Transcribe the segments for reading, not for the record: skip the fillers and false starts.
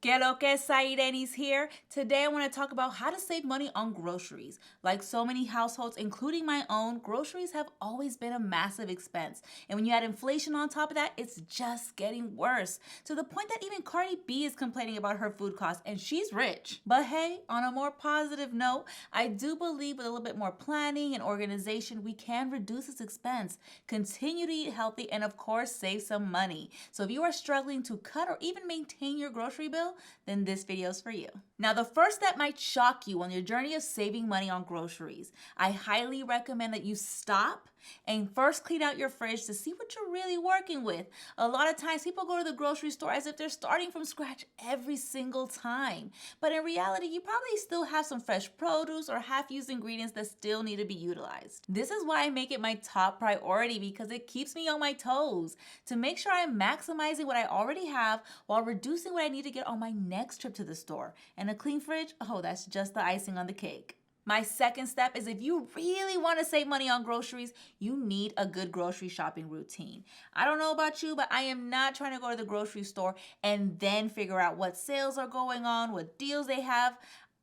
Que lo que, Sahirenys here. Today I want to talk about how to save money on groceries. Like so many households, including my own, groceries have always been a massive expense. And when you add inflation on top of that, it's just getting worse. To the point that even Cardi B is complaining about her food costs, and she's rich. But hey, on a more positive note, I do believe with a little bit more planning and organization, we can reduce this expense, continue to eat healthy, and of course, save some money. So if you are struggling to cut or even maintain your grocery bill, then this video is for you. Now, the first step might shock you on your journey of saving money on groceries. I highly recommend that you stop and first clean out your fridge to see what you're really working with. A lot of times people go to the grocery store as if they're starting from scratch every single time. But in reality, you probably still have some fresh produce or half-used ingredients that still need to be utilized. This is why I make it my top priority, because it keeps me on my toes to make sure I'm maximizing what I already have while reducing what I need to get on my next trip to the store. And a clean fridge, oh, that's just the icing on the cake. My second step is, if you really want to save money on groceries, you need a good grocery shopping routine. I don't know about you, but I am not trying to go to the grocery store and then figure out what sales are going on, what deals they have.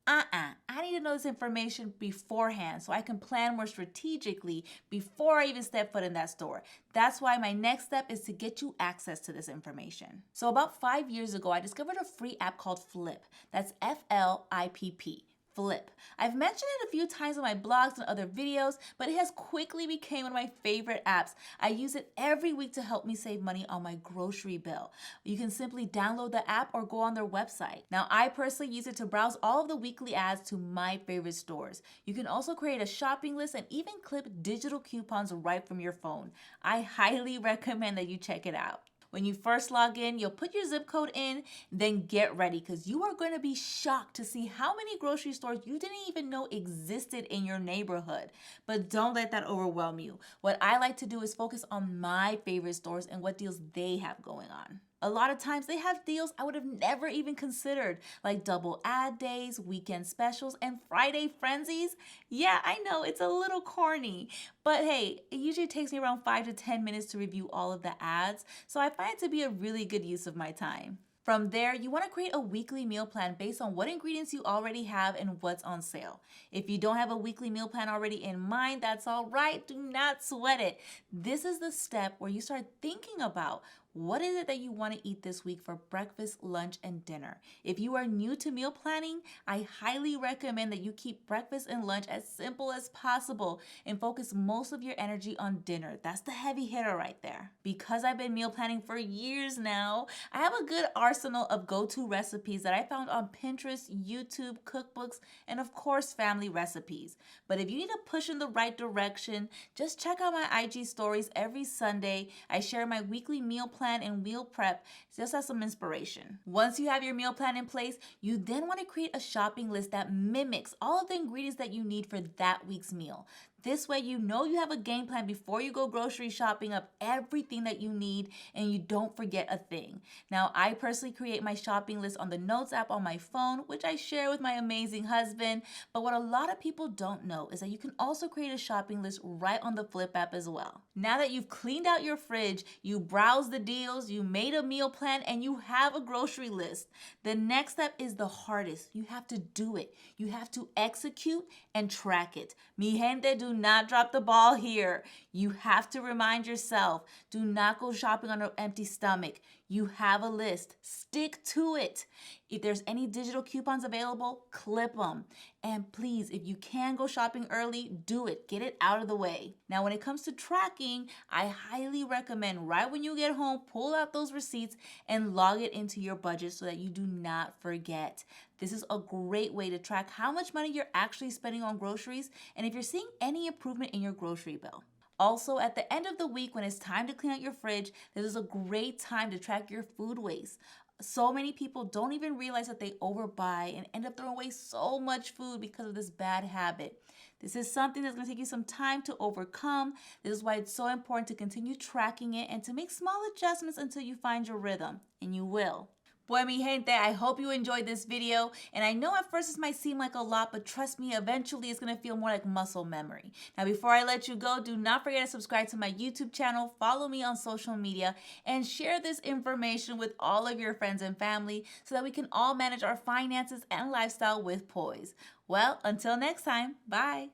I need to know this information beforehand so I can plan more strategically before I even step foot in that store. That's why my next step is to get you access to this information. So about 5 years ago, I discovered a free app called Flipp. That's Flipp. Flipp. I've mentioned it a few times on my blogs and other videos, but it has quickly become one of my favorite apps. I use it every week to help me save money on my grocery bill. You can simply download the app or go on their website. Now, I personally use it to browse all of the weekly ads to my favorite stores. You can also create a shopping list and even clip digital coupons right from your phone. I highly recommend that you check it out. When you first log in, you'll put your zip code in, then get ready, because you are going to be shocked to see how many grocery stores you didn't even know existed in your neighborhood. But don't let that overwhelm you. What I like to do is focus on my favorite stores and what deals they have going on. A lot of times they have deals I would have never even considered, like double ad days, weekend specials, and Friday frenzies. Yeah, I know it's a little corny, but hey, it usually takes me around 5 to 10 minutes to review all of the ads, so I find it to be a really good use of my time. From there, you want to create a weekly meal plan based on what ingredients you already have and what's on sale. If you don't have a weekly meal plan already in mind, that's all right. Do not sweat it. This is the step where you start thinking about what is it that you want to eat this week for breakfast, lunch, and dinner. If you are new to meal planning, I highly recommend that you keep breakfast and lunch as simple as possible and focus most of your energy on dinner. That's the heavy hitter right there. Because I've been meal planning for years now, I have a good arsenal of go-to recipes that I found on Pinterest, YouTube, cookbooks, and of course, family recipes. But if you need a push in the right direction, just check out my IG stories every Sunday. I share my weekly meal plan and meal prep just as some inspiration. Once you have your meal plan in place, you then want to create a shopping list that mimics all of the ingredients that you need for that week's meal. This way you know you have a game plan before you go grocery shopping of everything that you need and you don't forget a thing. Now, I personally create my shopping list on the Notes app on my phone, which I share with my amazing husband. But what a lot of people don't know is that you can also create a shopping list right on the Flipp app as well. Now that you've cleaned out your fridge, you browse the deals, you made a meal plan, and you have a grocery list, the next step is the hardest. You have to do it. You have to execute and track it. Mi gente, do not drop the ball here. You have to remind yourself, do not go shopping on an empty stomach. You have a list. Stick to it. If there's any digital coupons available, clip them. And please, if you can go shopping early, do it. Get it out of the way. Now, when it comes to tracking, I highly recommend right when you get home, pull out those receipts and log it into your budget so that you do not forget. This is a great way to track how much money you're actually spending on groceries and if you're seeing any improvement in your grocery bill. Also, at the end of the week, when it's time to clean out your fridge, this is a great time to track your food waste. So many people don't even realize that they overbuy and end up throwing away so much food because of this bad habit. This is something that's going to take you some time to overcome. This is why it's so important to continue tracking it and to make small adjustments until you find your rhythm, and you will. Boy, mi gente, I hope you enjoyed this video. And I know at first this might seem like a lot, but trust me, eventually it's going to feel more like muscle memory. Now, before I let you go, do not forget to subscribe to my YouTube channel, follow me on social media, and share this information with all of your friends and family so that we can all manage our finances and lifestyle with poise. Well, until next time, bye.